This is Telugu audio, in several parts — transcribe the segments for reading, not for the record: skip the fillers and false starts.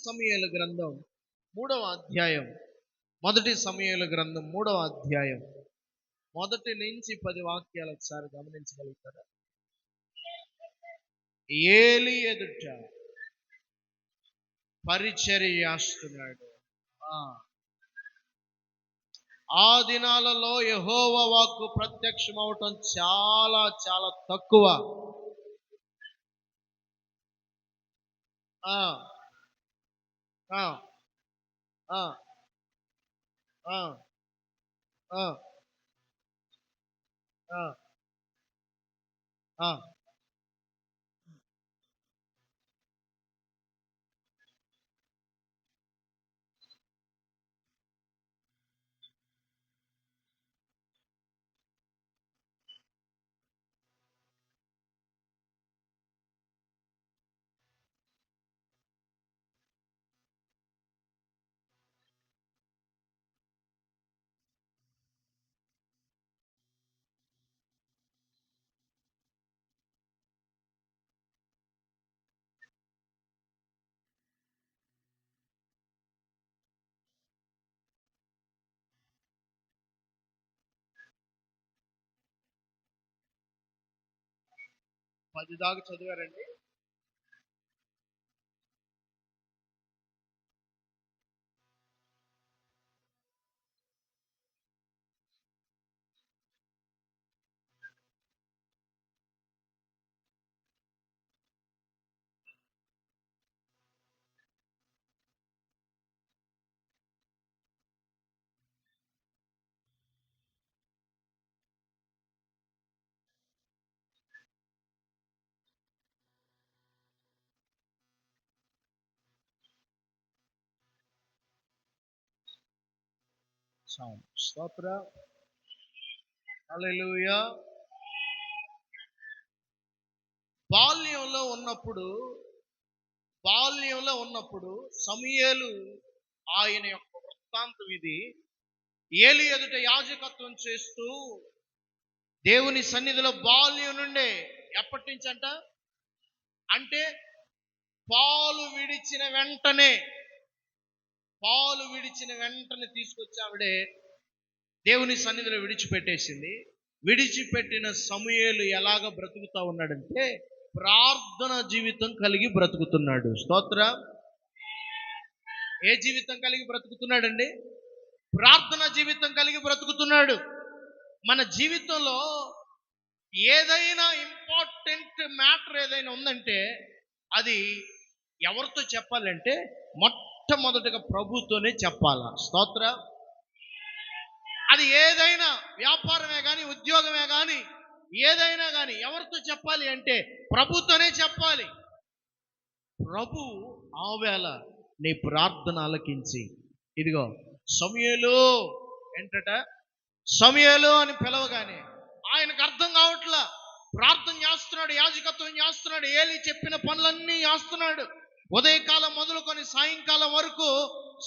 సమూయేలు గ్రంథం 3వ అధ్యాయం. మొదటి సమూయేలు గ్రంథం 3వ అధ్యాయం 1 నుంచి 10 వాక్యాలు ఒకసారి గమనించగలుగుతారా? ఏలి ఎదుట పరిచర్య చేస్తున్నాడు. ఆ దినాలలో యెహోవా వాక్కు ప్రత్యక్షమవటం చాలా చాలా తక్కువ. ఆ ఆ ఆ ఆ ఆ ఆ ఆ 10 దాకా చదివారండి. స్తోత్రం. హల్లెలూయా. బాల్యంలో ఉన్నప్పుడు సమూయేలు ఆయన యొక్క వృత్తాంతం ఇది. ఏలి ఎదుట యాజకత్వం చేస్తూ దేవుని సన్నిధిలో బాల్యం నుండే, ఎప్పటి నుంచి అంటే పాలు విడిచిన వెంటనే తీసుకొచ్చి ఆవిడే దేవుని సన్నిధిలో విడిచిపెట్టేసింది. విడిచిపెట్టిన సమూయేలు ఎలాగ బ్రతుకుతా ఉన్నాడంటే ప్రార్థన జీవితం కలిగి బ్రతుకుతున్నాడు. స్తోత్రం. ఏ జీవితం కలిగి బ్రతుకుతున్నాడండి? ప్రార్థన జీవితం కలిగి బ్రతుకుతున్నాడు. మన జీవితంలో ఏదైనా ఇంపార్టెంట్ మ్యాటర్ ఏదైనా ఉందంటే అది ఎవరితో చెప్పాలంటే మొట్టమొదటిగా ప్రభుతోనే చెప్పాలా. స్తోత్రం. అది ఏదైనా వ్యాపారమే కానీ, ఉద్యోగమే కానీ, ఏదైనా కానీ ఎవరితో చెప్పాలి అంటే ప్రభుతోనే చెప్పాలి. ప్రభు ఆవేళ నీ ప్రార్థన ఆలకించి, ఇదిగో సమూయేలు ఏంటట, సమూయేలు అని పిలవగానే ఆయనకు అర్థం కావట్లా. ప్రార్థన చేస్తున్నాడు, యాజకత్వం చేస్తున్నాడు, ఏలి చెప్పిన పనులన్నీ చేస్తున్నాడు. ఉదయకాలం మొదలుకొని సాయంకాలం వరకు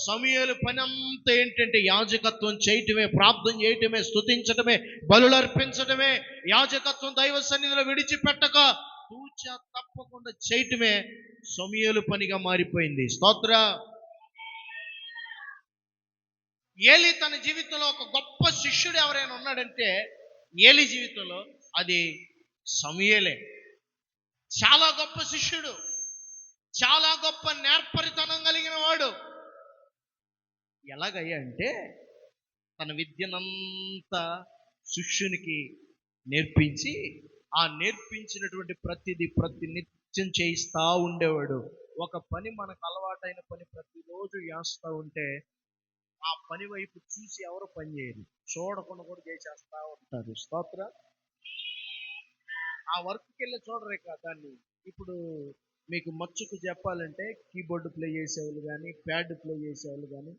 సమూయేలు పని అంతా ఏంటంటే యాజకత్వం చేయటమే, ప్రార్థన చేయటమే, స్తుతించటమే, బలులు అర్పించటమే, యాజకత్వం దైవ సన్నిధిలో విడిచిపెట్టక తూచా తప్పకుండా చేయటమే సమూయేలు పనిగా మారిపోయింది. స్తోత్ర. ఏలి తన జీవితంలో ఒక గొప్ప శిష్యుడు ఎవరైనా ఉన్నాడంటే ఏలి జీవితంలో అది సమూయేలే. చాలా గొప్ప శిష్యుడు, చాలా గొప్ప నేర్పరితనం కలిగిన వాడు. ఎలాగయ్యా అంటే తన విద్యనంతా శిష్యునికి నేర్పించి, ఆ నేర్పించినటువంటి ప్రతి నిత్యం చేయిస్తా ఉండేవాడు. ఒక పని మనకు అలవాటైన పని ప్రతిరోజు చేస్తూ ఉంటే ఆ పని వైపు చూసి ఎవరు పని చేయరు, చూడకుండా కూడా చేసేస్తా ఉంటారు. స్తోత్ర. ఆ వర్క్కి వెళ్ళి చూడరే కదా దాన్ని. ఇప్పుడు మీకు మచ్చుకు చెప్పాలంటే కీబోర్డు ప్లే చేసేవాళ్ళు కానీ, ప్యాడ్ ప్లే చేసేవాళ్ళు కానీ,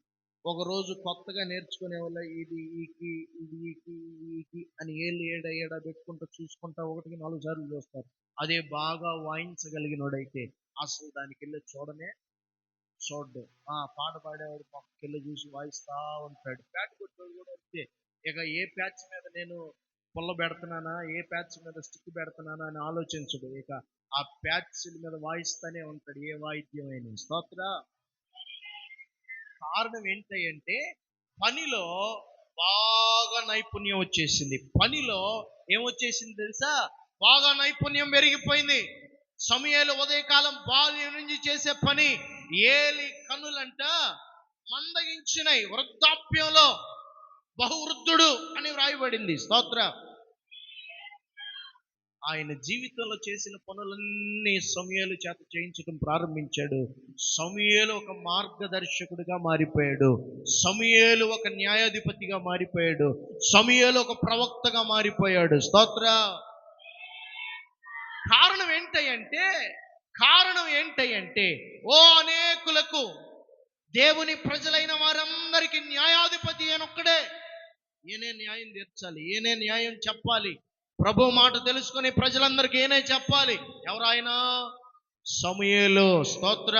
ఒకరోజు కొత్తగా నేర్చుకునే వాళ్ళు ఇది ఈకి ఇది ఈకి ఈకి అని ఏడా పెట్టుకుంటూ చూసుకుంటా 1-4 సార్లు చూస్తారు. అదే బాగా వాయించగలిగినోడైతే అసలు దానికి వెళ్ళి చూడ్డు. పాట పాడేవాడు పక్కకెళ్ళి చూసి వాయిస్తా ఉంటాడు. ప్యాడ్ కొట్టేవాడు కూడా అంతే. ఇక ఏ ప్యాచ్ మీద నేను పుల్ల పెడుతున్నానా, ఏ ప్యాచ్ మీద స్టిక్ పెడుతున్నానా అని ఆలోచించడు. ఇక ఆ ప్యాచ్ల మీద వాయిస్తానే ఉంటాడు, ఏ వాయిద్యం అయినా. స్తోత్ర. కారణం ఏంటంటే పనిలో బాగా నైపుణ్యం వచ్చేసింది. పనిలో ఏమొచ్చేసింది తెలుసా? బాగా నైపుణ్యం పెరిగిపోయింది. సమూయేలు ఉదయకాలం బాల్యం నుంచి చేసే పని ఏలి కనులంట మందగించినాయి. వృద్ధాప్యంలో బహువృద్ధుడు అని వ్రాయబడింది. స్తోత్ర. ఆయన జీవితంలో చేసిన పనులన్నీ సమూయేలు చేత చేయించడం ప్రారంభించాడు. సమూయేలు ఒక మార్గదర్శకుడిగా మారిపోయాడు. సమూయేలు ఒక న్యాయాధిపతిగా మారిపోయాడు. సమూయేలు ఒక ప్రవక్తగా మారిపోయాడు. స్తోత్ర. కారణం ఏంటంటే ఓ అనేకులకు దేవుని ప్రజలైన వారందరికీ న్యాయాధిపతి అనొక్కడే. ఈయనే న్యాయం తీర్చాలి, ఈయనే న్యాయం చెప్పాలి. ప్రభు మాట తెలుసుకొని ప్రజలందరికీ ఈయనే చెప్పాలి. ఎవరాయన? సమూయేలు. స్తోత్ర.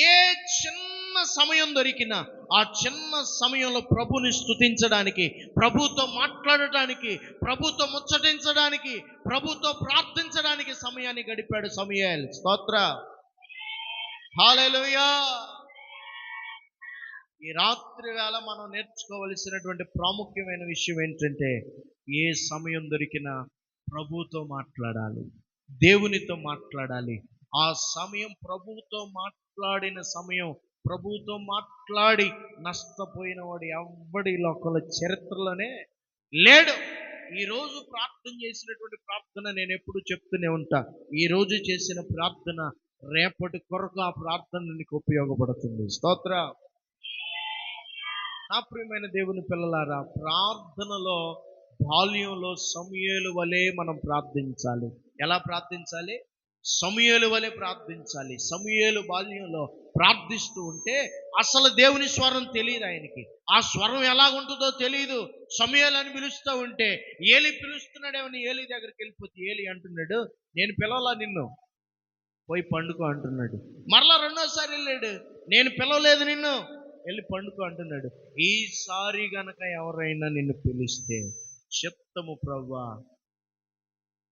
ఏ చిన్న సమయం దొరికినా ఆ చిన్న సమయంలో ప్రభుని స్తుతించడానికి, ప్రభుతో మాట్లాడటానికి, ప్రభుతో ముచ్చటించడానికి, ప్రభుతో ప్రార్థించడానికి సమయాన్ని గడిపాడు సమూయేలు. స్తోత్ర. హల్లెలూయా. ఈ రాత్రి వేళ మనం నేర్చుకోవలసినటువంటి ప్రాముఖ్యమైన విషయం ఏంటంటే, ఏ సమయం దొరికినా ప్రభుతో మాట్లాడాలి, దేవునితో మాట్లాడాలి. ఆ సమయం ప్రభువుతో మాట్లాడిన సమయం, ప్రభువుతో మాట్లాడి నష్టపోయిన వాడు ఎవ్వడి లోకంలో చరిత్రలోనే లేడు. ఈరోజు ప్రార్థన చేసినటువంటి ప్రార్థన నేను ఎప్పుడు చెప్తూనే ఉంటా. ఈరోజు చేసిన ప్రార్థన రేపటి కొరకు ఆ ప్రార్థన నీకు ఉపయోగపడుతుంది. స్తోత్ర. నా ప్రియమైన దేవుని పిల్లలారా, ప్రార్థనలో బాల్యంలో సమూయేలు వలె మనం ప్రార్థించాలి. ఎలా ప్రార్థించాలి? సమూయేలు వలె ప్రార్థించాలి. సమూయేలు బాల్యంలో ప్రార్థిస్తూ ఉంటే అసలు దేవుని స్వరం తెలియదు ఆయనకి. ఆ స్వరం ఎలాగుంటుందో తెలియదు. సమూయేలు అని పిలుస్తూ ఉంటే ఏలి పిలుస్తున్నాడేమని ఏలి దగ్గరికి వెళ్ళిపోతే ఏలి అంటున్నాడు, నేను పిలవలా నిన్ను, పోయి పండుకో అంటున్నాడు. మరలా రెండోసారి వెళ్ళాడు, నేను పిలవలేదు నిన్ను, వెళ్ళి పండుకో అంటున్నాడు. ఈసారి గనక ఎవరైనా నిన్ను పిలిస్తే చెప్తాము, ప్రభువా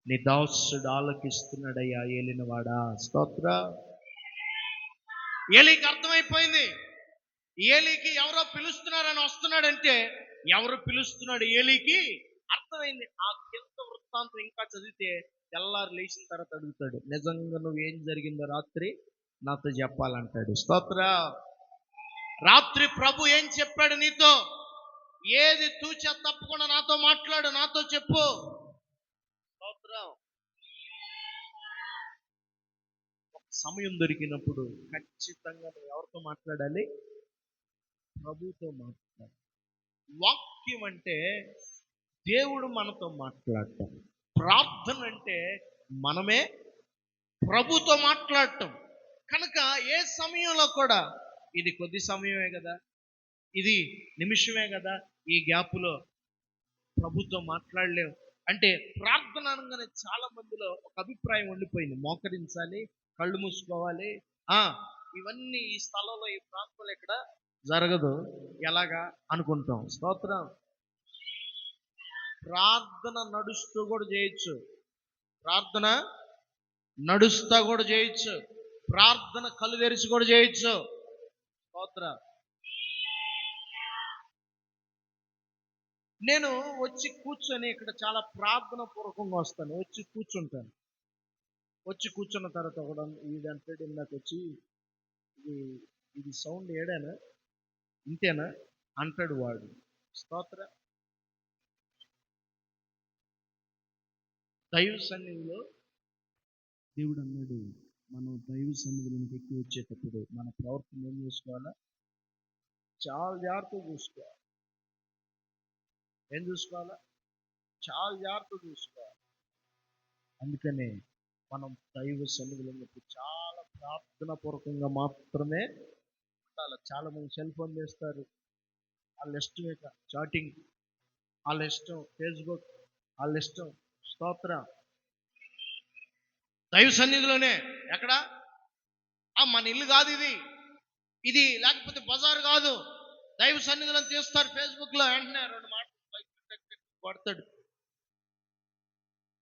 నీ దాసుడు ఆలకిస్తున్నాడయ్యా ఏలినవాడా. స్తోత్ర. ఏలికి అర్థమైపోయింది, ఏలికి ఎవరో పిలుస్తున్నారని వస్తున్నాడంటే ఎవరు పిలుస్తున్నాడు ఏలికి అర్థమైంది. ఆ కింద వృత్తాంతం ఇంకా చదివితే తెల్లారు లేచిన తర్వాత అడుగుతాడు, నిజంగా నువ్వేం జరిగిందో రాత్రి నాతో చెప్పాలంటాడు. స్తోత్ర. రాత్రి ప్రభు ఏం చెప్పాడు నీతో? ఏది తూచా తప్పకుండా నాతో మాట్లాడు, నాతో చెప్పు. స్తోత్రం. సమయం దొరికినప్పుడు ఖచ్చితంగా నువ్వు ఎవరితో మాట్లాడాలి? ప్రభుతో మాట్లాడాలి. వాక్యం అంటే దేవుడు మనతో మాట్లాడటం. ప్రార్థన అంటే మనమే ప్రభుతో మాట్లాడటం. కనుక ఏ సమయంలో కూడా ఇది కొద్ది సమయమే కదా, ఇది నిమిషమే కదా, ఈ గ్యాప్లో ప్రభుతో మాట్లాడలేవు అంటే ప్రార్థన అనగానే చాలా మందిలో ఒక అభిప్రాయం ఉండిపోయింది. మోకరించాలి, కళ్ళు మూసుకోవాలి, ఇవన్నీ ఈ స్థలంలో ఈ ప్రాంతంలో ఇక్కడ జరగదు, ఎలాగా అనుకుంటాం. స్తోత్రం. ప్రార్థన నడుస్తూ కూడా చేయొచ్చు, ప్రార్థన నడుస్తా కూడా చేయొచ్చు, ప్రార్థన కళ్ళు తెరిచి కూడా చేయొచ్చు. స్తోత్ర. నేను వచ్చి కూర్చొని ఇక్కడ చాలా ప్రార్థన పూర్వకంగా వస్తాను, వచ్చి కూర్చుంటాను. వచ్చి కూర్చున్న తర్వాత కూడా ఇదంటే నాకు వచ్చి ఇది సౌండ్ ఏడానా ఇంతేనా అంటాడు వాడు. స్తోత్ర. దైవ సన్నిధిలో దేవుడు అన్నాడు, మనం దైవ సన్నిధిలోకి ఎక్కి వచ్చేటప్పుడు మన ప్రవర్తన ఏం చూసుకోవాలా? చాలా జాగ్రత్తగా చూసుకోవాలి. ఏం చూసుకోవాలా? చాలా జాగ్రత్తగా చూసుకోవాలి. అందుకనే మనం దైవ సన్నిధిలోకి చాలా ప్రార్థన పూర్వకంగా మాత్రమే ఉండాలి. చాలా మంది సెల్ ఫోన్ చేస్తారు, వాళ్ళ ఇష్టం, ఇక చాటింగ్ వాళ్ళ ఇష్టం, ఫేస్బుక్ వాళ్ళ ఇష్టం. స్తోత్ర. దైవ సన్నిధిలోనే ఎక్కడ? మన ఇల్లు కాదు ఇది, ఇది లేకపోతే బజారు కాదు. దైవ సన్నిధిలో తీస్తారు ఫేస్బుక్ లో, వెంటనే రెండు మాటలు కొడతాడు,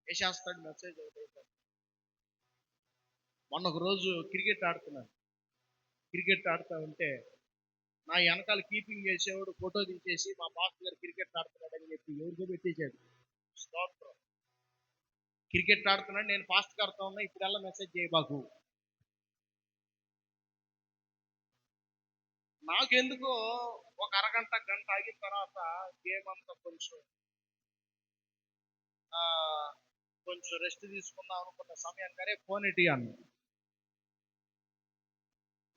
వేసేస్తాడు మెసేజ్. మొన్న ఒక రోజు క్రికెట్ ఆడుతున్నాను, క్రికెట్ ఆడుతూ ఉంటే నా వెనకాల కీపింగ్ చేసేవాడు ఫోటో తీసేసి మా బాస్ గారు క్రికెట్ ఆడుతున్నాడని చెప్పి ఎవరికో పెట్టేశాడు. స్తోత్రం. క్రికెట్ ఆడుతున్నాడు, నేను ఫాస్ట్గా ఆడుతా ఉన్నా, ఇప్పుడు ఎలా మెసేజ్ చేయబాకు. నాకెందుకో ఒక అరగంట గంట ఆగిన తర్వాత గేమ్ అంతా ఆ, కొంచెం రెస్ట్ తీసుకుందాం అనుకున్న సమయానికి ఫోన్ ఇటీ అన్న.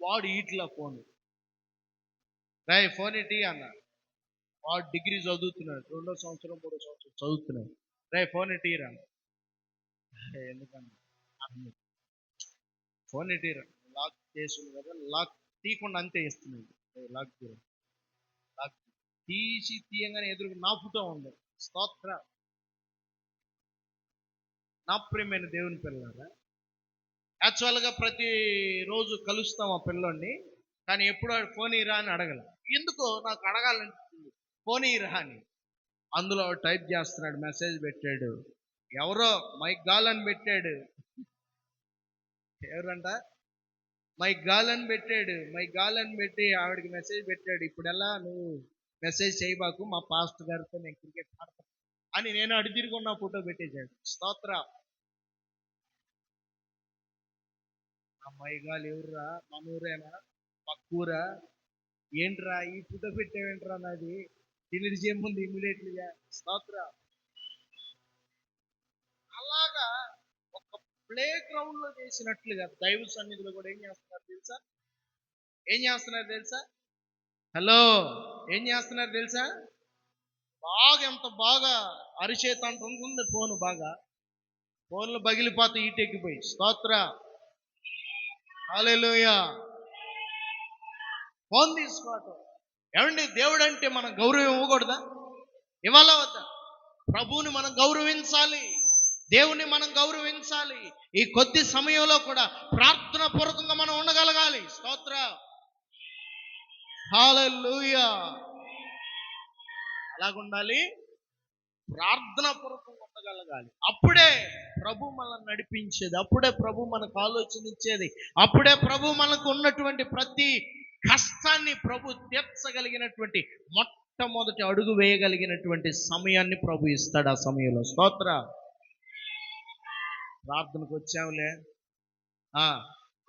వాడు ఈట్లా ఫోన్ ఫోన్ ఇటీ అన్న. వాడు డిగ్రీ చదువుతున్నాడు, 2వ సంవత్సరం 3వ సంవత్సరం చదువుతున్నాడు. ఫోన్ ఇటీరా. ఎందుకన్నా ఫోన్ ఇటీరా, లాక్ చేసింది కదా, లాక్ తీయకుండా అంతే ఇస్తున్నాడు. లాక్ లాక్ తీసి తీయంగానే ఎదురు నా ఫోటో ఉంది. స్తోత్ర. నా ప్రియమైన దేవుని పిల్లలారా, యాక్చువల్గా ప్రతిరోజు కలుస్తాం ఆ పిల్లోడిని, కానీ ఎప్పుడు ఫోన్ ఇరా అని అడగల. ఎందుకో నాకు అడగాలనిపిస్తుంది ఫోన్ ఇరా అని. అందులో టైప్ చేస్తున్నాడు, మెసేజ్ పెట్టాడు, ఎవరో మైక్ గాల్ అని పెట్టాడు. ఎవరంట మైక్ గాల్ అని పెట్టాడు. మైక్ గాల్ అని పెట్టి ఆవిడకి మెసేజ్ పెట్టాడు, ఇప్పుడు ఎలా నువ్వు మెసేజ్ చేయబాకు, మా పాస్టర్ గారితో నేను క్రికెట్ ఆడతాను అని. నేను అడిగిరిగొన్న ఫోటో పెట్టేశాడు. స్తోత్ర. మైక్ గాల్ ఎవర్రా, మన ఊరేనా, పక్కూరా, ఏంట్రా ఈ ఫోటో పెట్టేవేంట్రా, నాది డిలీట్ చేయముందు ఇమ్మీడియట్లీగా. స్తోత్ర. అలాగా ఒక ప్లే గ్రౌండ్ లో చేసినట్లుగా దైవ సన్నిధిలో కూడా ఏం చేస్తున్నారు తెలుసా? ఏం చేస్తున్నారు తెలుసా? హలో, ఏం చేస్తున్నారు తెలుసా? బాగా ఎంత బాగా అరిచేత అంటుంది ఫోన్, బాగా ఫోన్లు పగిలిపోతే ఈటెక్కిపోయి. స్తోత్ర. హల్లెలూయా. ఫోన్ తీసుకోవటం. ఏమండి, దేవుడు అంటే మనం గౌరవం ఇవ్వకూడదా? ఇవ్వాలా వద్దా? ప్రభువుని మనం గౌరవించాలి, దేవుని మనం గౌరవించాలి. ఈ కొద్ది సమయంలో కూడా ప్రార్థన పూర్వకంగా మనం ఉండగలగాలి. స్తోత్ర. హల్లెలూయా. అలాగుండాలి, ప్రార్థన పూర్వకంగా ఉండగలగాలి. అప్పుడే ప్రభు మనల్ని నడిపించేది, అప్పుడే ప్రభు మనకు ఆలోచన ఇచ్చేది, అప్పుడే ప్రభు మనకు ఉన్నటువంటి ప్రతి కష్టాన్ని ప్రభు తీర్చగలిగినటువంటి మొట్టమొదటి అడుగు వేయగలిగినటువంటి సమయాన్ని ప్రభు ఇస్తాడు ఆ సమయంలో. స్తోత్ర. ప్రార్థనకు వచ్చాంలే,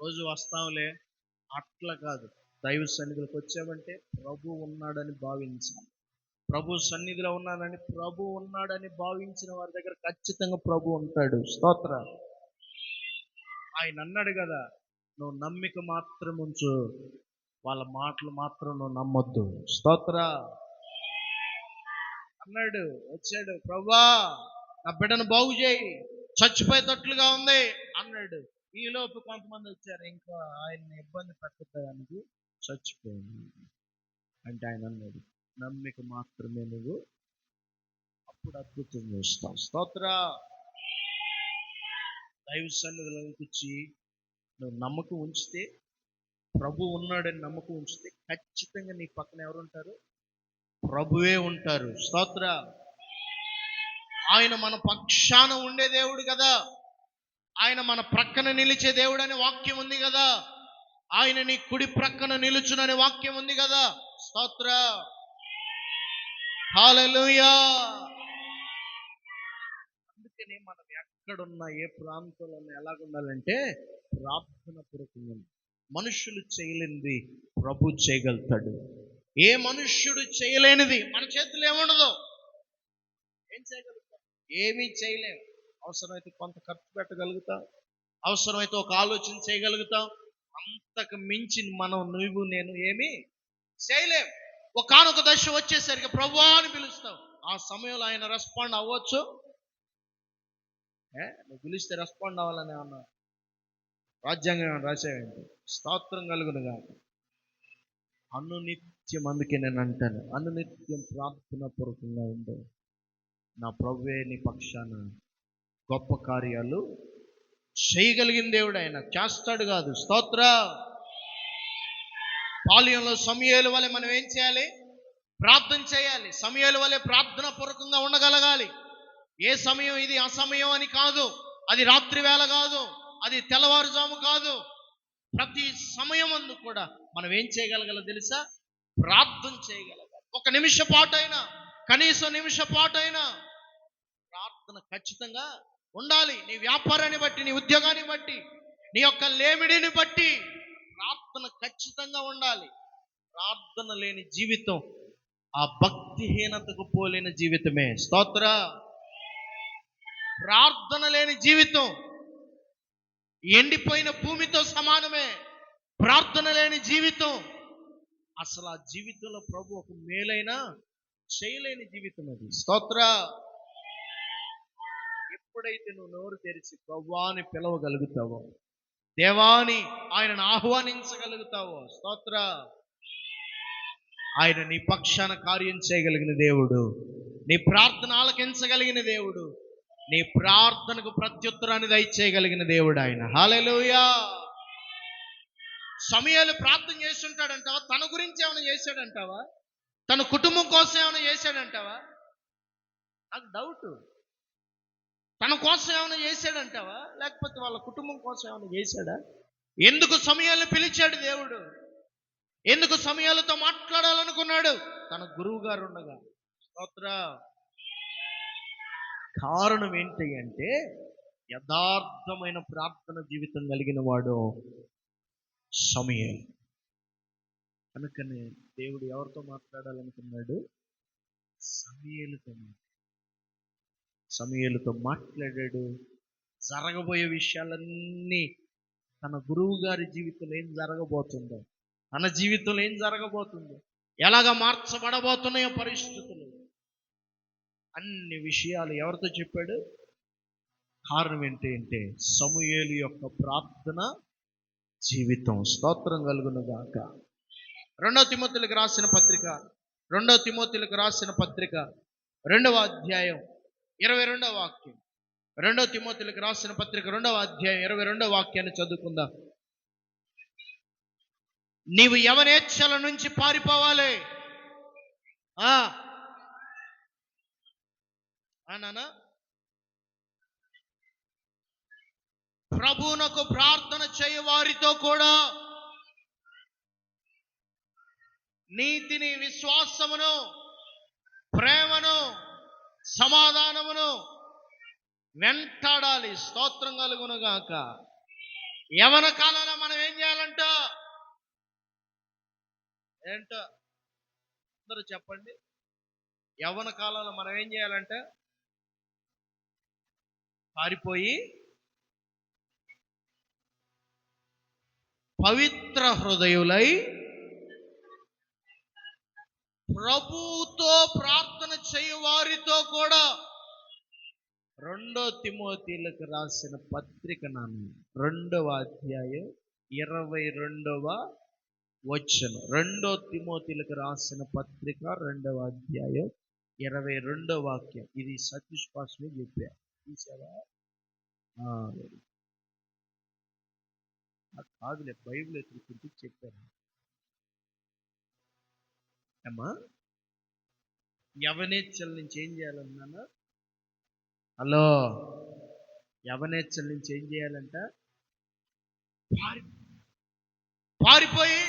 రోజు వస్తాంలే, అట్లా కాదు. దైవ సన్నిధిలోకి వచ్చామంటే ప్రభు ఉన్నాడని భావించాలి. ప్రభు సన్నిధిలో ఉన్నానని, ప్రభు ఉన్నాడని భావించిన వారి దగ్గర ఖచ్చితంగా ప్రభు ఉంటాడు. స్తోత్ర. ఆయన అన్నాడు కదా, నువ్వు నమ్మిక మాత్రం ఉంచు, వాళ్ళ మాటలు మాత్రం నువ్వు నమ్మొద్దు. స్తోత్ర అన్నాడు. వచ్చాడు, ప్రభువా నా బిడ్డను బాగు చేయి, చచ్చిపోయేటట్లుగా ఉంది అన్నాడు. ఈలోపు కొంతమంది వచ్చారు, ఇంకా ఆయన్ని ఇబ్బంది పెట్టడానికి చచ్చిపోయింది అంటే ఆయన అన్నాడు, నమ్మిక మాత్రమే నువ్వు, అప్పుడు అద్భుతం చేస్తావు. స్తోత్ర. దైవ సన్నిధిలోకి వచ్చి నువ్వు నమ్మకం ఉంచితే, ప్రభు ఉన్నాడని నమ్మకం ఉంచితే ఖచ్చితంగా నీ పక్కన ఎవరు ఉంటారు? ప్రభువే ఉంటారు. స్తోత్ర. ఆయన మన పక్షాన ఉండే దేవుడు కదా, ఆయన మన ప్రక్కన నిలిచే దేవుడు అనే వాక్యం ఉంది కదా, ఆయన నీ కుడి ప్రక్కన నిలుచుననే వాక్యం ఉంది కదా. స్తోత్ర. హల్లెలూయా. అందుకని మనం ఎక్కడున్నా, ఏ ప్రాంతంలో ఎలాగుండాలంటే ప్రార్థన పూర్వకంగా. మనుషులు చేయలేనిది ప్రభు చేయగలుగుతాడు. ఏ మనుష్యుడు చేయలేనిది మన చేతులు ఏముండదు. ఏం చేయగలుగుతాం? ఏమీ చేయలేం. అవసరమైతే కొంత ఖర్చు పెట్టగలుగుతాం, అవసరమైతే ఒక ఆలోచన చేయగలుగుతాం, అంతకు మించి నువ్వు నేను ఏమీ చేయలేం. ఒకానొక దశ వచ్చేసరికి ప్రభువా అని పిలుస్తావు. ఆ సమయంలో ఆయన రెస్పాండ్ అవ్వచ్చు. నువ్వు పిలిస్తే రెస్పాండ్ అవ్వాలని అన్నా రాజ్యాంగం రాసేవేంటి? స్తోత్రం కలుగును కాదు. అనునిత్యం, అందుకే నేను అంటాను, అనునిత్యం ప్రార్థన పూర్వకంగా ఉండే నా ప్రభువే నీ పక్షాన గొప్ప కార్యాలు చేయగలిగిన దేవుడు. ఆయన చేస్తాడు కాదు. స్తోత్ర. బాల్యంలో సమూయేలు వలె మనం ఏం చేయాలి? ప్రార్థన చేయాలి. సమూయేలు వలె ప్రార్థన పూర్వకంగా ఉండగలగాలి. ఏ సమయం ఇది ఆ సమయం అని కాదు, అది రాత్రి వేళ కాదు, అది తెల్లవారుజాము కాదు, ప్రతి సమయమందు కూడా మనం ఏం చేయగలగాలో తెలుసా? ప్రార్థన చేయగలగాలి. ఒక నిమిష పాటైనా, కనీసం నిమిష పాటైనా ప్రార్థన ఖచ్చితంగా ఉండాలి. నీ వ్యాపారాన్ని బట్టి, నీ ఉద్యోగాన్ని బట్టి, నీ యొక్క లేమిడిని బట్టి ప్రార్థన ఖచ్చితంగా ఉండాలి. ప్రార్థన లేని జీవితం ఆ భక్తిహీనతకు పోలిన జీవితమే. స్తోత్ర. ప్రార్థన లేని జీవితం ఎండిపోయిన భూమితో సమానమే. ప్రార్థన లేని జీవితం అసలు ఆ జీవితంలో ప్రభు ఒక మేలైనా చేయలేని జీవితం అది. స్తోత్ర. ఎప్పుడైతే నువ్వు నోరు తెరిచి ప్రభువాని పిలవగలుగుతావో, దేవాని ఆయనను ఆహ్వానించగలుగుతావో, స్తోత్ర, ఆయన నీ పక్షాన కార్యం చేయగలిగిన దేవుడు, నీ ప్రార్థన ఆలకించగలిగిన దేవుడు, నీ ప్రార్థనకు ప్రత్యుత్తరాన్ని దయచేయగలిగిన దేవుడు ఆయన. హల్లెలూయా. సమయాలు ప్రార్థన చేస్తుంటాడంటావా? తన గురించి ఏమైనా చేశాడంటావా? తన కుటుంబం కోసం ఏమైనా చేశాడంటావా? నాకు డౌట్. తన కోసం ఏమైనా చేశాడంటావా? లేకపోతే వాళ్ళ కుటుంబం కోసం ఏమైనా చేశాడా? ఎందుకు సమయాలు పిలిచాడు దేవుడు? ఎందుకు సమయాలతో మాట్లాడాలనుకున్నాడు? తన గురువు గారు ఉండగా. స్తోత్ర. కారణం ఏంటి అంటే యథార్థమైన ప్రార్థన జీవితం కలిగిన వాడు సమూయేలు. కనుకనే దేవుడు ఎవరితో మాట్లాడాలనుకున్నాడు? సమూయేలుతో మాట్లాడాడు. జరగబోయే విషయాలన్నీ, తన గురువు గారి జీవితంలో ఏం జరగబోతుందో, తన జీవితంలో ఏం జరగబోతుందో, ఎలాగ మార్చబడబోతున్నాయో పరిస్థితులు, అన్ని విషయాలు ఎవరితో చెప్పాడు? కారణం ఏంటి అంటే సమూయేలు యొక్క ప్రార్థన జీవితం. స్తోత్రం కలుగును గాక. 2 తిమోతిలకు రాసిన పత్రిక 2వ అధ్యాయం 22వ వాక్యం. 2 తిమోతిలకు రాసిన పత్రిక 2వ అధ్యాయం 22వ వాక్యాన్ని చదువుకుందాం. నీవు యవనేచ్ఛల నుంచి పారిపోవాలి. నాన్న, ప్రభువునకు ప్రార్థన చేయ వారితో కూడా నీతిని, విశ్వాసమును, ప్రేమను, సమాధానమును వెంటాడాలి. స్తోత్రం కలుగును గాక. యవన కాలంలో మనం ఏం చేయాలంట? ఏంటో అందరూ చెప్పండి. యవన కాలంలో మనం ఏం చేయాలంట? పారిపోయి పవిత్ర హృదయులై ప్రభువుతో ప్రార్థన చేయు వారితో కూడా. 2 తిమోతిలకు రాసిన పత్రిక 2వ అధ్యాయం 22వ వచనం. 2 తిమోతిలకు రాసిన పత్రిక 2వ అధ్యాయం 22వ వాక్యం. ఇది సతీష్ పాస్మే చెప్పా. చూసావా? కాదులే, బైబిల్ ఎత్తుకుంటూ చెప్పాను. అమ్మా, యవనేచ్ఛల నుంచి ఏం చేయాలన్నాను? హలో, యవనేచ్ఛల నుంచి ఏం చేయాలంట? పారిపోయి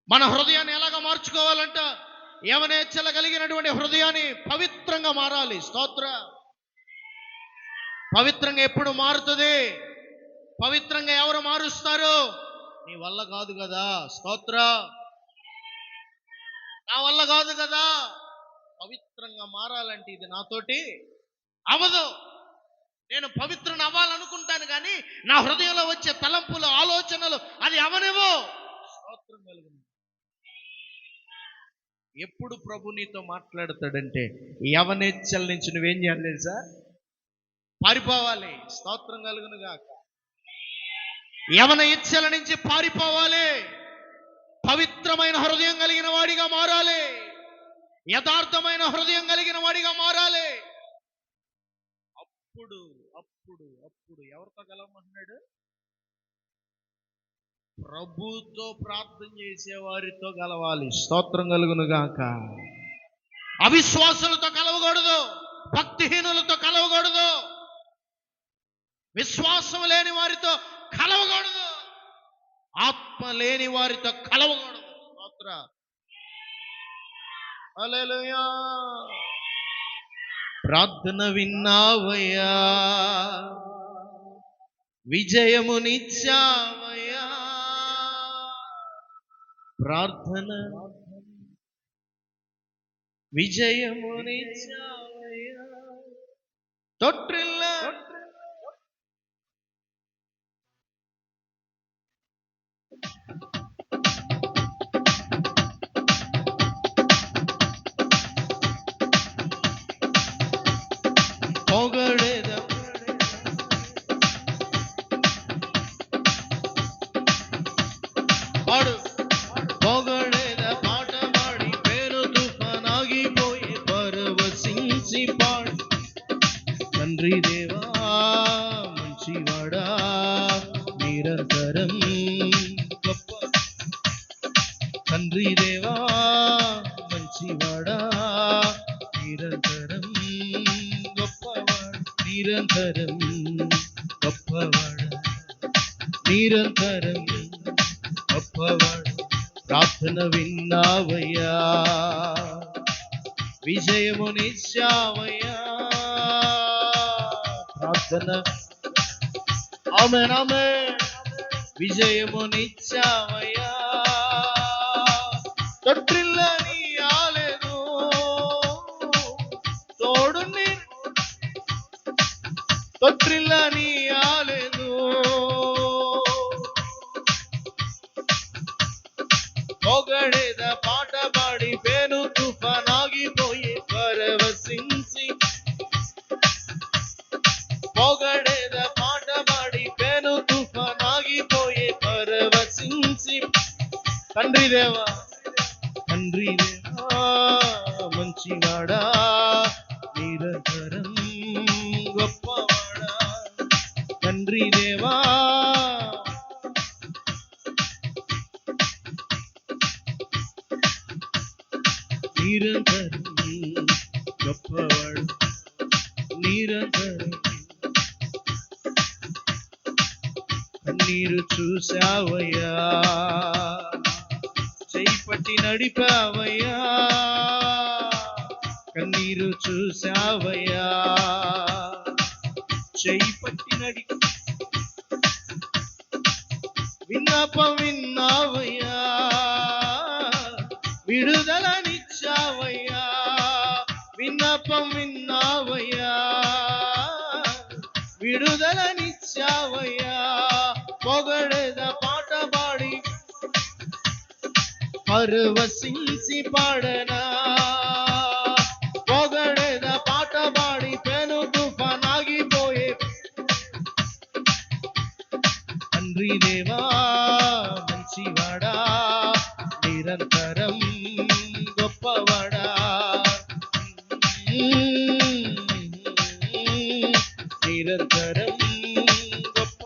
మన హృదయాన్ని ఎలాగ మార్చుకోవాలంట? యవనేచ్ఛల కలిగినటువంటి హృదయాన్ని పవిత్రంగా మారాలి. స్తోత్ర. పవిత్రంగా ఎప్పుడు మారుతుంది? పవిత్రంగా ఎవరు మారుస్తారు? నీ వల్ల కాదు కదా. స్తోత్ర. నా వల్ల కాదు కదా. పవిత్రంగా మారాలంటే ఇది నాతోటి అవదు. నేను పవిత్రం అవ్వాలనుకుంటాను, కానీ నా హృదయంలో వచ్చే తలంపులు, ఆలోచనలు అది అవనివో. స్తోత్రం కలుగును. ఎప్పుడు ప్రభు నీతో మాట్లాడతాడంటే యవనేచ్ఛల నుంచి నువ్వేం చేయాలి తెలుసా? పారిపోవాలి. స్తోత్రం కలుగును గాక. యవన ఇచ్ఛల నుంచి పారిపోవాలి. పవిత్రమైన హృదయం కలిగిన వాడిగా మారాలి. యథార్థమైన హృదయం కలిగిన వాడిగా మారాలి. అప్పుడు అప్పుడు అప్పుడు ఎవరితో గెలవమంటున్నాడు? ప్రభుతో ప్రార్థన చేసే వారితో గెలవాలి. స్తోత్రం కలుగును గాక. అవిశ్వాసులతో కలవకూడదు, భక్తిహీనులతో కలవకూడదు, విశ్వాసం లేని వారితో కలవకూడదు, ఆత్మ లేని వారితో కలవకూడదు. స్తోత్ర. హల్లెలూయా. ప్రార్థన విన్నావయ్యా, విజయమునిచ్చావయ్యా. ప్రార్థన విజయమునిచ్చావయ్యా. తొట్టిల్ల పొగడేద పాడు. పొగడేద పాట పాడి పేరు తుఫానాగిపోయి పరవశించి పాడు. తండ్రి దేవా మంచివాడా నిరంతరం గొప్ప. తండ్రి దేవా మంచివాడా నిరంతరం గొప్పవాడు. నిరంతరం గొప్పవాడు, నిరంతరం గొప్పవాడు. ప్రార్థన విన్నావయ్యా, విజయమునిచ్చావయ్యా. ప్రార్థన ఆమేన్ ఆమేన్. విజయమునిచ్చావయ్యా. తొట్టిల్లని ఆలేదు తోడు తొట్టిల్లని ఆలేదు. పొగడేద పాట పాడి పేను తుఫానాగిపోయి పరవశించి. పొగడేద పాట పాడి పేను తుఫానాగిపోయి పరవశించి. తండ్రి దేవా, తండ్రి దేవా మంచివాడా నిరంతరం గొప్పవాడా. తండ్రి దేవా నిరంతరం గొప్పవాడు, నిరంతరం. కన్నీరు చూసావయ్యా, చేయి పట్టి నడిపావయ్యా. కన్నీరు చూసావయ్యా, చేయి పట్టి నడిపి. విన్నపం విన్నావయ్యా, విడుదలనిచ్చావయ్యా. విన్నపం విన్నావయ్యా, విడుదలనిచ్చావయ్యా. పొగడేద పాట పాడి పరవశించి పాడనా. పొగడేద పాట పాడి పెను తుఫానాగిపోయే. తండ్రి దేవా మంచివాడా నిరంతరం గొప్పవాడా. నిరంతరం గొప్ప,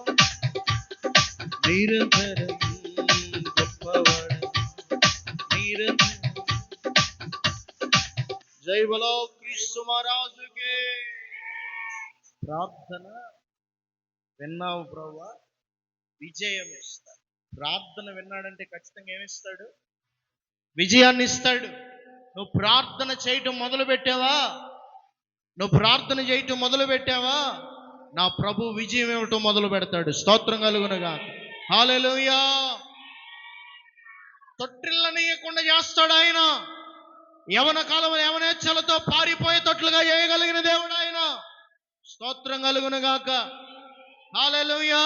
నిరంతరం గొప్పవాడా. నిరంతరం. జై బలో క్రీస్తు మహారాజుకే. ప్రార్థన విన్నావు ప్రభువా, విజయం ఇస్తాడు. ప్రార్థన విన్నాడంటే ఖచ్చితంగా ఏమిస్తాడు? విజయాన్ని ఇస్తాడు. నువ్వు ప్రార్థన చేయటం మొదలు పెట్టావా? నువ్వు ప్రార్థన చేయటం మొదలు పెట్టావా? నా ప్రభు విజయం ఇవ్వటం మొదలు పెడతాడు. స్తోత్రం కలుగునుగా. హల్లెలూయా. తొట్టిల్లనీయకుండా చేస్తాడు ఆయన. యవన కాలం యవనేచ్ఛలతో పారిపోయే తొట్లుగా చేయగలిగిన దేవుడు ఆయన. స్తోత్రం కలుగునుగాక. హల్లెలూయా.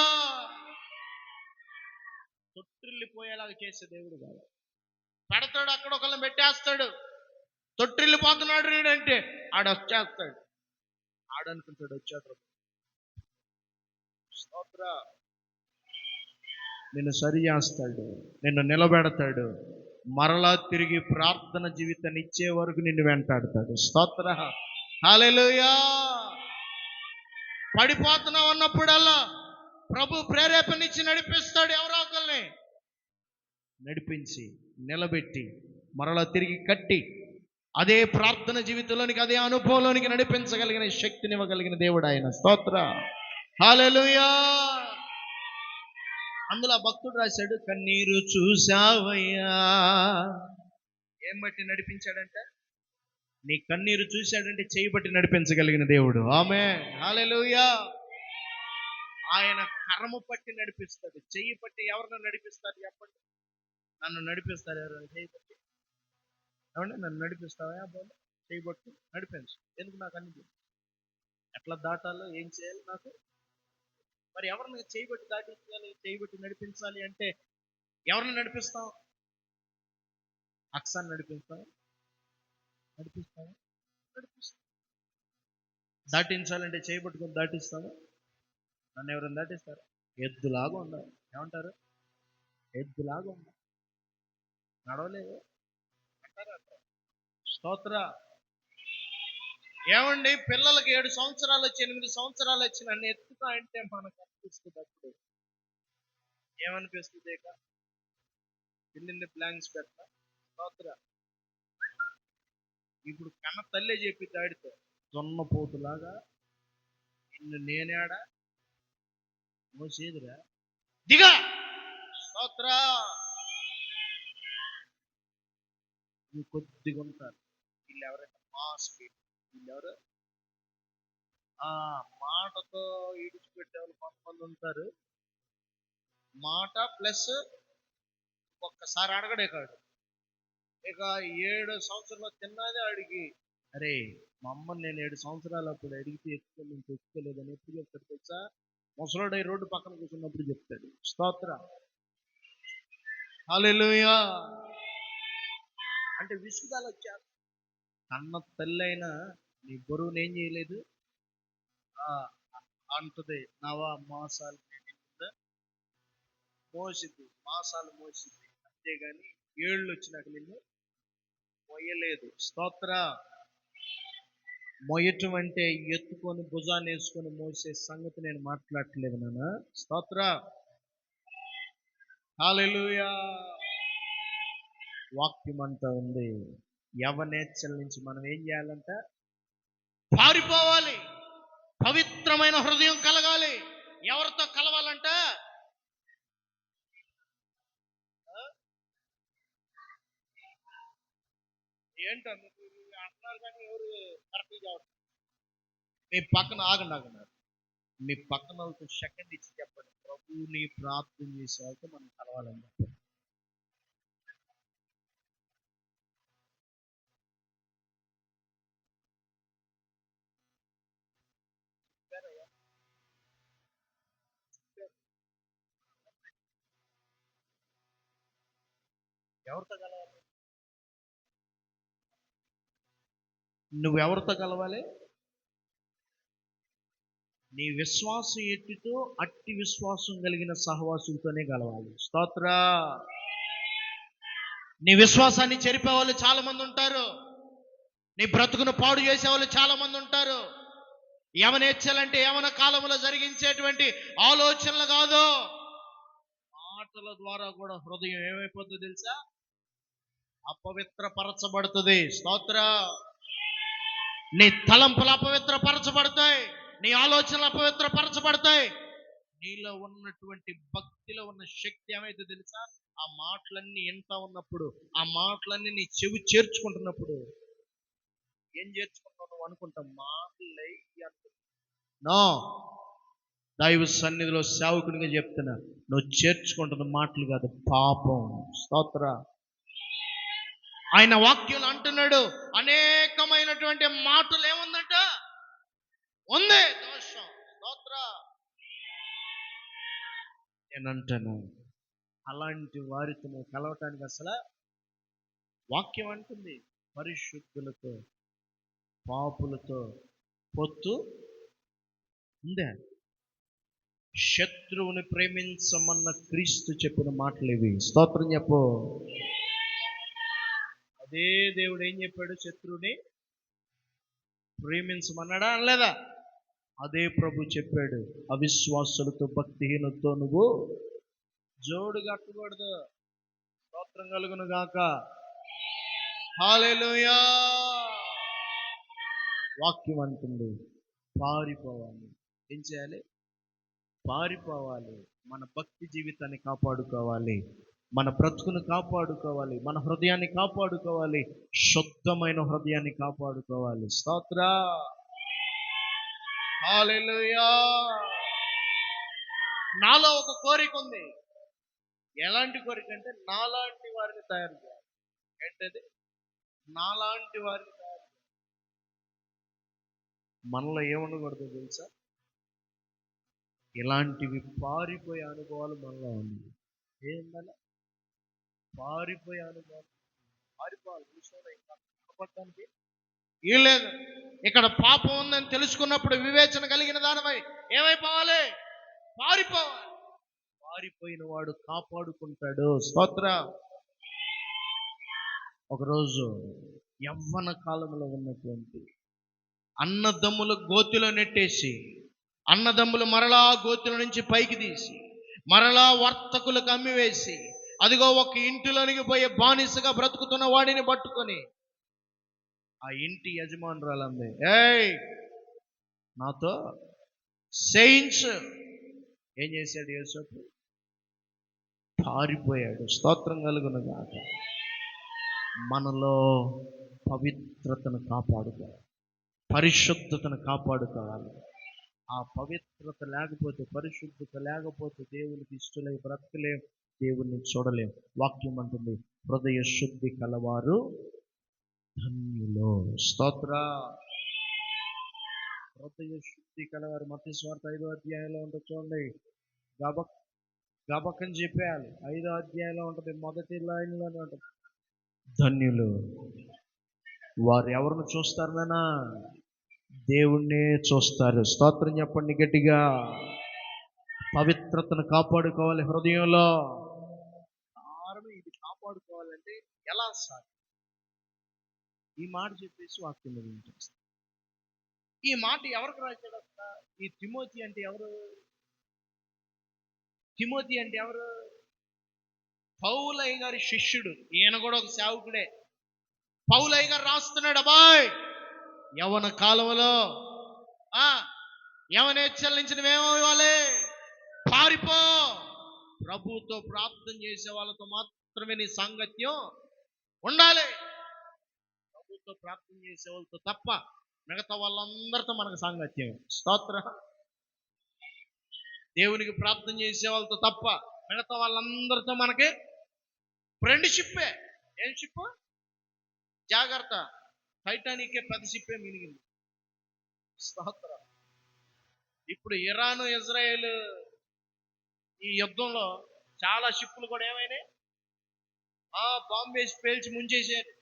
తొట్టిల్లిపోయేలాగా చేసే దేవుడు కాదు. పెడతాడు, అక్కడ ఒకళ్ళని పెట్టేస్తాడు. తొట్టిల్లిపోతున్నాడు అంటే ఆడ వచ్చేస్తాడు. ఆడనుకుంటాడు వచ్చాడు. స్తోత్ర. నిన్ను సరి చేస్తాడు, నిన్ను నిలబెడతాడు. మరలా తిరిగి ప్రార్థన జీవితాన్ని ఇచ్చే వరకు నిన్ను వెంటాడతాడు. స్తోత్ర. హల్లెలూయా. పడిపోతున్నావు అన్నప్పుడల్లా ప్రభు ప్రేరేపణిచ్చి నడిపిస్తాడు. ఎవరో ఒకరిని నడిపించి నిలబెట్టి మరలా తిరిగి కట్టి అదే ప్రార్థన జీవితంలోనికి, అదే అనుభవంలోనికి నడిపించగలిగిన శక్తిని ఇవ్వగలిగిన దేవుడు ఆయన. స్తోత్ర. హల్లెలూయా. అందులో ఆ భక్తుడు రాశాడు, కన్నీరు చూసావయ్యా. ఏం బట్టి నడిపించాడంటే, నీ కన్నీరు చూశాడంటే చేయి బట్టి నడిపించగలిగిన దేవుడు. ఆమేన్, హల్లెలూయా. ఆయన కర్మ పట్టి నడిపిస్తాడు, చెయ్యి పట్టి ఎవరిని నడిపిస్తారు చెప్పండి? నన్ను నడిపిస్తారు ఎవరైనా చేయి పట్టి? ఏమంటే నన్ను నడిపిస్తావా బాబు? చేయి పట్టు నడిపించు. ఎందుకు? నాకు అన్ని తెలుసు. ఎట్లా దాటాలో ఏం చేయాలి నాకు. మరి ఎవరిని చేయి పట్టి దాటించాలి, చేయి పట్టి నడిపించాలి అంటే ఎవరిని నడిపిస్తాం? అక్సాన్ని నడిపిస్తావా? నడిపిస్తావా? నడిపిస్తాం. దాటించాలంటే చేయి పట్టుకొని దాటిస్తావా? నన్ను ఎవరైనా దాటిస్తారా? ఎద్దులాగా ఉండాలి. ఏమంటారు? ఎద్దులాగా ఉండాలి. నడవలేదు అంటారా? స్తోత్ర. ఏమండి, పిల్లలకి 7 సంవత్సరాలు వచ్చి 8 సంవత్సరాలు వచ్చి నన్ను ఎత్తుతా అంటే మనకు అనిపిస్తుంది. అప్పుడు ఏమనిపిస్తుంది? ఇక పిల్లిని బ్లాంక్స్ పెడతా. స్తోత్ర. ఇప్పుడు కన్న తల్లే చెప్పి దాడితో జొన్నపోతులాగా నిన్ను నేనేడా మోసేదిరా, దిగా. స్తోత్ర. నువ్వు కొద్దిగా ఉంటారు వీళ్ళు. ఎవరైనా మాస్ వీళ్ళు ఎవరు? ఆ మాటతో ఈడిచిపెట్టే వాళ్ళు కొంతమంది ఉంటారు. మాట ప్లస్ ఒక్కసారి అడగడే కాడు. ఇక 7 సంవత్సరాలు తిన్నదే అడిగి, అరే మా అమ్మని నేను 7 సంవత్సరాలు అప్పుడు అడిగితే ఎత్తుకొని తెచ్చుకోలేదని ఎప్పుడు చెప్తాడు తెలుసా? ముసలోడై రోడ్డు పక్కన కూర్చున్నప్పుడు చెప్తాడు. స్తోత్ర, హల్లెలూయా. అంటే విసుగుదల వచ్చారు. కన్న తల్లైనా నీ బరువుని ఏం చేయలేదు. ఆ అంటది, నవా మాసాలు మోసింది, మాసాలు మోసింది, అంతేగాని ఏళ్ళు వచ్చినాక నిన్ను మొయ్యలేదు. స్తోత్ర. మొయ్యటం అంటే ఎత్తుకొని భుజాన్ని వేసుకొని మోసే సంగతి నేను మాట్లాడట్లేదు నాన్న. స్తోత్ర, హల్లెలూయా. వాక్యం అంతా ఉంది, యవనేచ్చల నుంచి మనం ఏం చేయాలంట? పారిపోవాలి. పవిత్రమైన హృదయం కలగాలి. ఎవరితో కలవాలంట? ఏంటో అంటున్నారు కానీ ఎవరు కరెక్ట్ కావట్లేదు. మీ పక్కన ఆగండి. మీ పక్కన వాళ్ళతో సెకండ్ ఇచ్చి చెప్పండి, ప్రభువుని ప్రార్థన చేసే వాళ్ళతో మనం కలవాలని చెప్పండి. ఎవరితో కలవాలి? నువ్వెవరితో కలవాలి? నీ విశ్వాసం ఎత్తితో అట్టి విశ్వాసం కలిగిన సహవాసులతోనే కలవాలి. స్తోత్ర. నీ విశ్వాసాన్ని చెరిపే వాళ్ళు చాలా మంది ఉంటారు. నీ బ్రతుకును పాడు చేసే వాళ్ళు చాలా మంది ఉంటారు. యవనేచ్ఛలంటే యవన కాలంలో జరిగించేటువంటి ఆలోచనలు కాదు, మాటల ద్వారా కూడా హృదయం ఏమైపోతుందో తెలుసా? అపవిత్రపరచబడుతుంది. స్తోత్ర. నీ తలంపులు అపవిత్రపరచబడతాయి, నీ ఆలోచనలు అపవిత్రపరచబడతాయి. నీలో ఉన్నటువంటి భక్తిలో ఉన్న శక్తి ఏమైతే తెలుసా? ఆ మాటలన్నీ వింటా ఉన్నప్పుడు, ఆ మాటలన్నీ నీ చెవి చేర్చుకుంటున్నప్పుడు ఏం చేర్చుకుంటావు నువ్వు అనుకుంటావు? మాటలు నో. దైవ సన్నిధిలో సేవకునిగా చెప్తున్నా, నువ్వు చేర్చుకుంటున్న మాటలు కాదు, పాపం. స్తోత్ర. ఆయన వాక్యం అంటున్నాడు, అనేకమైనటువంటి మాటలు ఏముందంట? ఉంది దోషం. స్తోత్ర. నేనంటాను, అలాంటి వారితో నువ్వు కలవటానికి అసలు వాక్యం అంటుంది, పరిశుద్ధులతో పాపులతో పొత్తు ఉందే. శత్రువుని ప్రేమించమన్న క్రీస్తు చెప్పిన మాటలు ఇవి. స్తోత్రం చెప్పు. అదే దేవుడు ఏం చెప్పాడు? శత్రువుని ప్రేమించమన్నాడా అనలేదా? అదే ప్రభు చెప్పాడు, అవిశ్వాసులతో భక్తిహీనతో నువ్వు జోడు కట్టకూడదు. స్తోత్రం కలుగును గాక. హల్లెలూయా. వాక్యం అంటుంది పారిపోవాలి. ఏం చేయాలి? పారిపోవాలి. మన భక్తి జీవితాన్ని కాపాడుకోవాలి, మన బ్రతుకును కాపాడుకోవాలి, మన హృదయాన్ని కాపాడుకోవాలి, శుద్ధమైన హృదయాన్ని కాపాడుకోవాలి. స్తోత్ర, హల్లెలూయా. నాలో ఒక కోరిక ఉంది. ఎలాంటి కోరిక అంటే నాలాంటి వారిని తయారు చేయాలి. ఏంటది? నాలాంటి వారిని తయారు చేయాలి. మనలో ఏముండకూడదు తెలుసా? ఇలాంటివి పారిపోయే అనుభవాలు మనలో ఉన్నాయి. ఏంటంటే పారిపోయే అనుభవాలు. పారిపోవాలి విషయంలో ఇంకా కాపాడటానికి ఏం లేదు. ఇక్కడ పాపం ఉందని తెలుసుకున్నప్పుడు వివేచన కలిగిన దానిపై ఏమైపోవాలి? పారిపోవాలి. పారిపోయిన వాడు కాపాడుకుంటాడు. స్తోత్ర. ఒకరోజు యవ్వన కాలంలో ఉన్నటువంటి అన్నదమ్ములు గోతిలో నెట్టేసి, అన్నదమ్ములు మరలా గోతిలో నుంచి పైకి తీసి, మరలా వర్తకులకు అమ్మివేసి, అదిగో ఒక ఇంటిలోనికి పోయే బానిసగా బ్రతుకుతున్న వాడిని పట్టుకొని ఆ ఇంటి యజమానురాలంది, ఏయ్ నాతో చేయించు. ఏం చేశాడు యేసప్పు? పారిపోయాడు. స్తోత్రం కలుగును గాక. మనలో పవిత్రతను కాపాడుకోవాలి, పరిశుద్ధతను కాపాడుకోవాలి. ఆ పవిత్రత లేకపోతే, పరిశుద్ధత లేకపోతే దేవునికి ఇష్టలే బ్రతకలేం, దేవుణ్ణి చూడలేం. వాక్యం అంటుంది, హృదయ శుద్ధి కలవారు ధన్యులు. స్తోత్ర. హృదయ శుద్ధి కలవారు. మత్తయి సువార్త 5వ అధ్యాయంలో ఉంటుంది చూడండి. గబకని చెప్పేయాలి. 5వ అధ్యాయంలో ఉంటుంది, మొదటి లైన్లోనే ఉంటుంది. ధన్యులు వారు ఎవరిని చూస్తారు నాన్న? దేవుణ్ణే చూస్తారు. స్తోత్రం చెప్పండి గట్టిగా. పవిత్రతను కాపాడుకోవాలి హృదయంలో. ఇది కాపాడుకోవాలంటే ఎలా సార్? ఈ మాట చెప్పేసి వాక్యం ముగించేస్తాను. ఈ మాట ఎవరికి రాశాడు అసలు? ఈ తిమోతి అంటే ఎవరు? తిమోతి అంటే ఎవరు? పౌలయ్య గారి శిష్యుడు. ఈయన కూడా ఒక సేవకుడే. పౌలయ్య గారు రాస్తున్నాడు, అబ్బాయ్ యవన కాలంలో యవనేచ్ఛలించిన ఏమవ్వాలి? పారిపో. ప్రభువుతో ప్రార్థన చేసే వాళ్ళతో మాత్రమే నీ సాంగత్యం ఉండాలి. ప్రభువుతో ప్రార్థన చేసే వాళ్ళతో తప్ప మిగతా వాళ్ళందరితో మనకు సాంగత్యం. స్తోత్ర. దేవునికి ప్రార్థన చేసే వాళ్ళతో తప్ప మిగతా వాళ్ళందరితో మనకి ఫ్రెండ్షిప్పే. ఏం షిప్? జాగ్రత్త, టైటానికే పెద్ద షిప్పే మినిగింది. స్తోత్ర. ఇప్పుడు ఇరాను ఇజ్రాయేల్ ఈ యుద్ధంలో చాలా షిప్పులు కూడా ఏమైనాయి? బాంబు వేసి పేల్చి ముంచేసారు.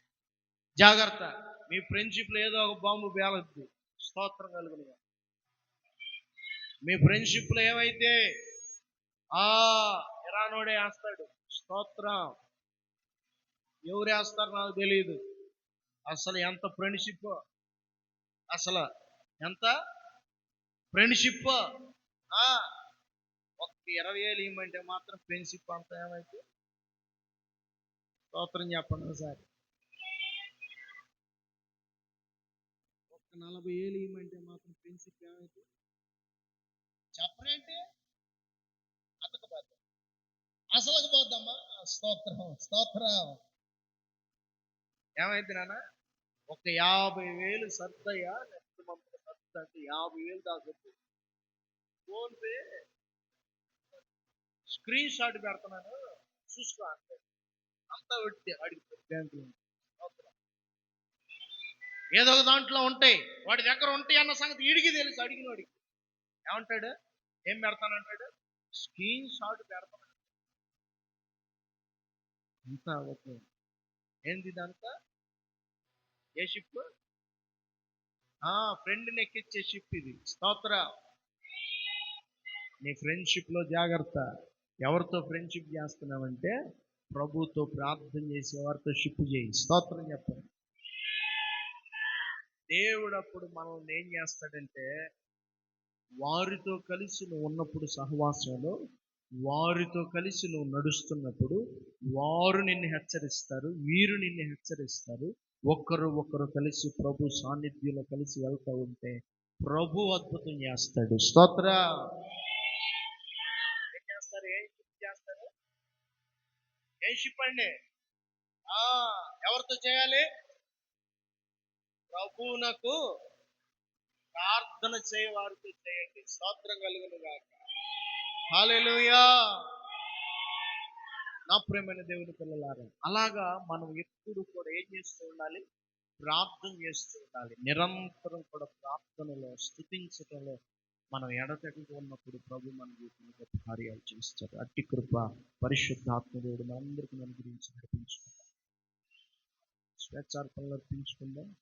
జాగ్రత్త, మీ ఫ్రెండ్షిప్లో ఏదో ఒక బాంబు పేలద్దు. స్తోత్రం కలుగునుగా. మీ ఫ్రెండ్షిప్లో ఏమైతే ఇరానోడే వేస్తాడు. స్తోత్రం. ఎవరు వేస్తారు నాకు తెలియదు. అసలు ఎంత ఫ్రెండ్షిప్, అసలు ఎంత ఫ్రెండ్షిప్. ఒక్క 20,000 ఇవ్వమంటే మాత్రం ఫ్రెండ్షిప్ అంతా ఏమైతే? స్తోత్రం చెప్పండి సార్. ఒక్క 40,000 ఇవ్వమంటే మాత్రం ఫ్రెండ్షిప్ ఏమైతే? చెప్పరేంటి? అతకపోద్దాం, అసలుకు పోద్దమ్మా. స్తోత్రం, స్తోత్రం. ఏమైంది నాన్న? ఒక 50,000 సర్దయ్యా, నెక్స్ట్ మంత్ సర్దు అంటే 50,000 దాకా ఫోన్ పే స్క్రీన్ షాట్ పెడుతున్నాను చూసుకో అంటే అంతా పెడితే అడిగితే బ్యాంకులో ఏదో ఒక దాంట్లో ఉంటాయి, వాడి దగ్గర ఉంటాయి అన్న సంగతి వీడికి తెలుసు. అడిగిన వాడికి ఏమంటాడు? ఏం పెడతానంటాడు? స్క్రీన్ షాట్ పెడతాను. అంతా ఓకే. ఏంది ఇదంతా? ఏ షిప్? ఫ్రెండ్ని ఎక్కించే షిప్ ఇది. స్తోత్ర. నీ ఫ్రెండ్షిప్లో జాగ్రత్త. ఎవరితో ఫ్రెండ్షిప్ చేస్తున్నావంటే ప్రభుతో ప్రార్థన చేసే వారితో షిప్ చేయి. స్తోత్రం చెప్పండి. దేవుడు అప్పుడు మనల్ని ఏం చేస్తాడంటే, వారితో కలిసి నువ్వు ఉన్నప్పుడు సహవాసంలో, వారితో కలిసి నువ్వు నడుస్తున్నప్పుడు వారు నిన్ను హెచ్చరిస్తారు, వీరు నిన్ను హెచ్చరిస్తారు. ఒకరు కలిసి ప్రభు సాన్నిధ్యంలో కలిసి వెళ్తూ ఉంటే ప్రభు అద్భుతం చేస్తాడు. స్తోత్ర. ఏం షిప్ అండి? ఆ, ఎవరితో చేయాలి? ప్రభువునకు ప్రార్థన చేయ వారితో చేయండి. స్తోత్రం కలుగును గాక. హల్లెలూయా. నా ప్రియమైన దేవుని పిల్లలారా, అలాగా మనం ఎప్పుడు కూడా ఏం చేస్తూ ఉండాలి? ప్రార్థన చేస్తూ ఉండాలి. నిరంతరం కూడా ప్రార్థనలో స్తుతించటంలో మనం ఎడతెగక ఉన్నప్పుడు ప్రభు మన జీవితంలో గొప్ప కార్యాలు చేస్తారు. అట్టి కృప పరిశుద్ధాత్మ దేవుడు మనందరికీ మన గురించి నడిపించుకుందాం. స్వేచ్ఛార్పణలు అర్పించుకుందాం.